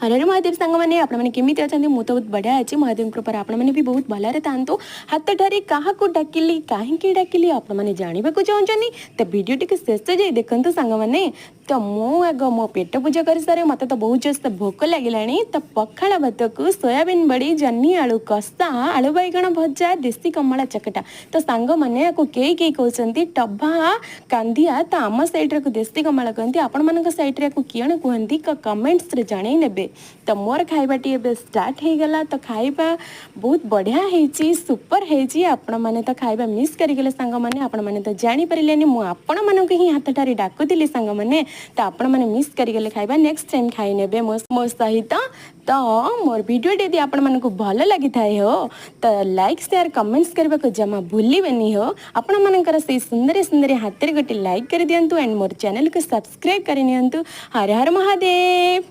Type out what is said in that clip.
हर हर महादेव सांग मैंने आपने केमी अच्छा मुझे तो बहुत बढ़िया अच्छे महादेव कृपा आपने भी बहुत भलरे था हाथ ठारे क्या डाकिली कहीं डाकिली आपने जानवा चाहते तो भिडियो टी शेष जाए देखते सांग मैंने तो मुझ मो पेट पूजा कर सारे मत तो बहुत जोर भोक लगे तो पखाड़ भात को सोयाबीन बड़ी जन्नी आलू कषा आलू बैगण भजा देसी कमला चकटा तो सांग मैंने कई कई कहते टभा कांदिया तो आम सैड्रे को देसी कमला कहते आपण मान सैड्रे किए कहती कमेंट्स रे जान ने तो मोर खाइबाटी ए स्टार्ट हो गला तो खाइबा बहुत बढ़िया है सुपर है आपण मैंने तो खाइबा मिस करगले सांग मैंने आपण मैंने तो जानीपारे मुझे मानक ही हाथ ठारे डाकुली सांग मैंने तो आपण मैंने मिस करगले खाइबा नेक्स्ट टाइम खाई ने मो सहित तो मोर वीडियो यदि आपण मानक भल लगी थाए हो तो लाइक शेयर कमेंट्स करने को जमा भूलिबेनी हो आपण मानकर से सुंदर सुंदर हाथ गोटे लाइक कर दिंतु एंड मोर चैनल को सब्सक्राइब कर नियंतु। हर हर महादेव।